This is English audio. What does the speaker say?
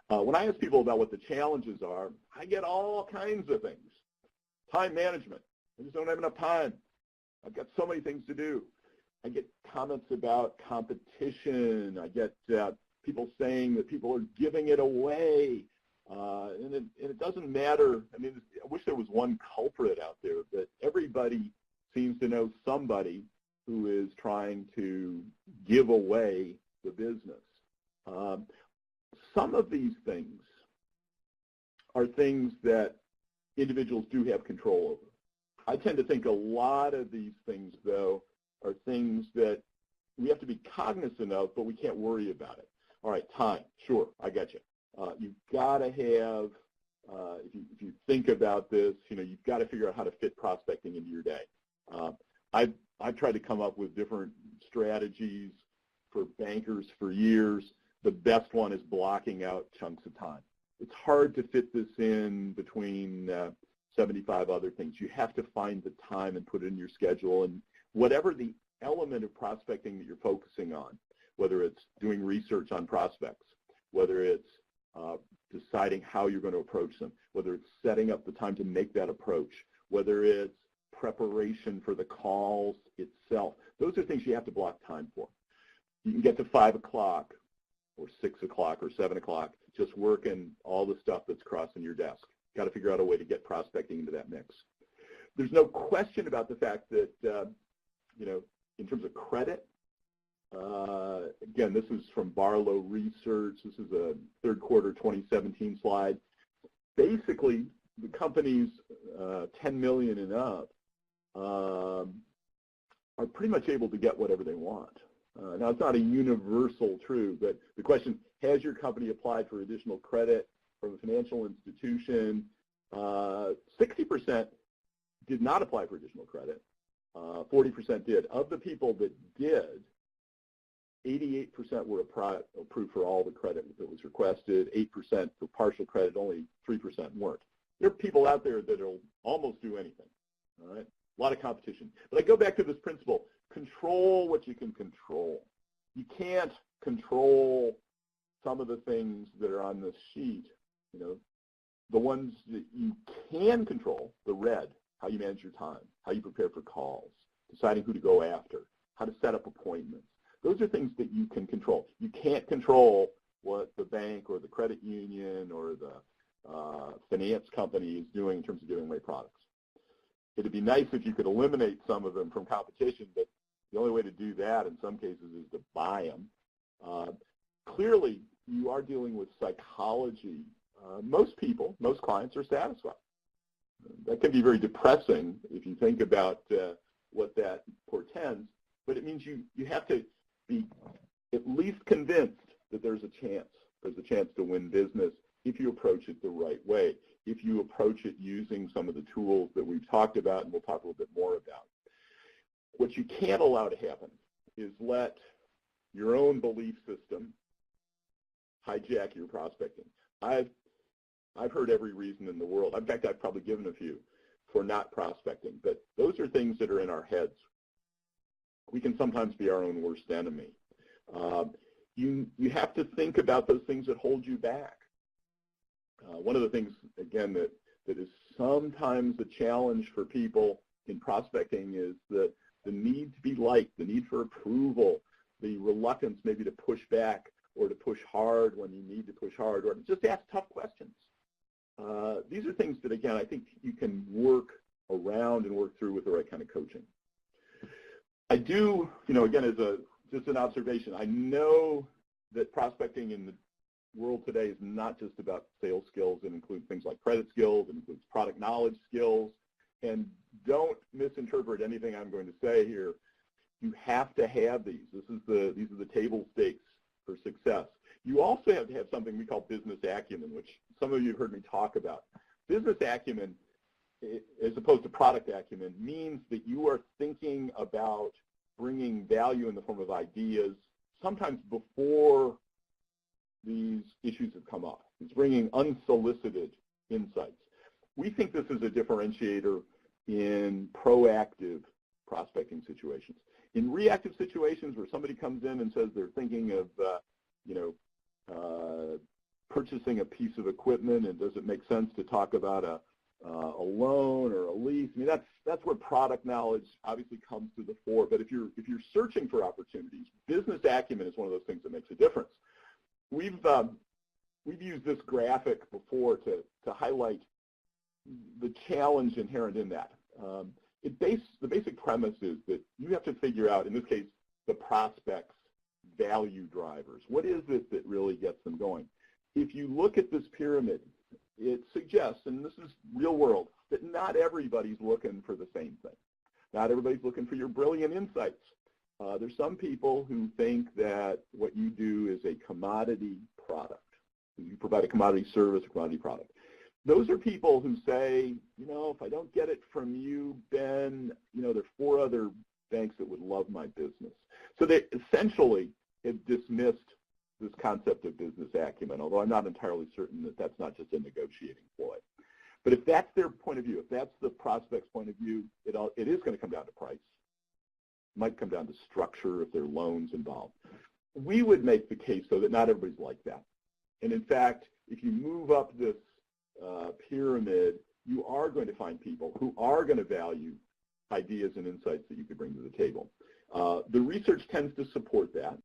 When I ask people about what the challenges are, I get all kinds of things. Time management. I just don't have enough time. I've got so many things to do. I get comments about competition. I get people saying that people are giving it away. And it doesn't matter. I mean, I wish there was one culprit out there, but everybody seems to know somebody who is trying to give away the business. Some of these things are things that individuals do have control over. I tend to think a lot of these things, though, are things that we have to be cognizant of, but we can't worry about it. All right, time, sure, I got you. You've got to have, if you think about this, you've got to figure out how to fit prospecting into your day. I've tried to come up with different strategies for bankers for years. The best one is blocking out chunks of time. It's hard to fit this in between 75 other things. You have to find the time and put it in your schedule, and whatever the element of prospecting that you're focusing on, whether it's doing research on prospects, whether it's deciding how you're going to approach them, whether it's setting up the time to make that approach, whether it's preparation for the calls itself. Those are things you have to block time for. You can get to 5 o'clock or 6 o'clock or 7 o'clock just working all the stuff that's crossing your desk. Got to figure out a way to get prospecting into that mix. There's no question about the fact that, in terms of credit, again, this is from Barlow Research. This is a third quarter 2017 slide. Basically, the companies 10 million and up are pretty much able to get whatever they want. Now, it's not a universal truth, but the question, has your company applied for additional credit from a financial institution? 60% did not apply for additional credit. 40% did. Of the people that did, 88% were approved for all the credit that was requested, 8% for partial credit, only 3% weren't. There are people out there that will almost do anything, all right? A lot of competition. But I go back to this principle, control what you can control. You can't control some of the things that are on this sheet, the ones that you can control, the red, how you manage your time, how you prepare for calls, deciding who to go after, how to set up appointments. Those are things that you can control. You can't control what the bank or the credit union or the finance company is doing in terms of giving away products. It'd be nice if you could eliminate some of them from competition, but the only way to do that in some cases is to buy them. Clearly, you are dealing with psychology. Most people, most clients are satisfied. That can be very depressing if you think about what that portends, but it means you have to be at least convinced that there's a chance. There's a chance to win business if you approach it the right way, if you approach it using some of the tools that we've talked about and we'll talk a little bit more about. What you can't allow to happen is let your own belief system hijack your prospecting. I've heard every reason in the world. In fact, I've probably given a few for not prospecting, but those are things that are in our heads. We can sometimes be our own worst enemy. You have to think about those things that hold you back. One of the things, again, that is sometimes a challenge for people in prospecting is the need to be liked, the need for approval, the reluctance maybe to push back or to push hard when you need to push hard, or just ask tough questions. These are things that, again, I think you can work around and work through with the right kind of coaching. I do, again, as just an observation, I know that prospecting in the world today is not just about sales skills. It includes things like credit skills, it includes product knowledge skills, and don't misinterpret anything I'm going to say here. You have to have these. These are the table stakes for success. You also have to have something we call business acumen, which some of you have heard me talk about. Business acumen, as opposed to product acumen, means that you are thinking about bringing value in the form of ideas, sometimes before these issues have come up. It's bringing unsolicited insights. We think this is a differentiator in proactive prospecting situations. In reactive situations where somebody comes in and says they're thinking of, purchasing a piece of equipment, and does it make sense to talk about a loan or a lease? I mean, that's where product knowledge obviously comes to the fore. But if you're searching for opportunities, business acumen is one of those things that makes a difference. We've used this graphic before to highlight the challenge inherent in that. The basic premise is that you have to figure out, in this case, the prospect's value drivers. What is it that really gets them going? If you look at this pyramid, it suggests, and this is real world, that not everybody's looking for the same thing. Not everybody's looking for your brilliant insights. There's some people who think that what you do is a commodity product. You provide a commodity service, a commodity product. Those are people who say, if I don't get it from you, Ben, there are 4 other banks that would love my business. So they essentially have dismissed this concept of business acumen, although I'm not entirely certain that that's not just a negotiating ploy. But if that's their point of view, if that's the prospect's point of view, it is going to come down to price. It might come down to structure if there are loans involved. We would make the case, though, that not everybody's like that. And in fact, if you move up this pyramid, you are going to find people who are going to value ideas and insights that you could bring to the table. The research tends to support that.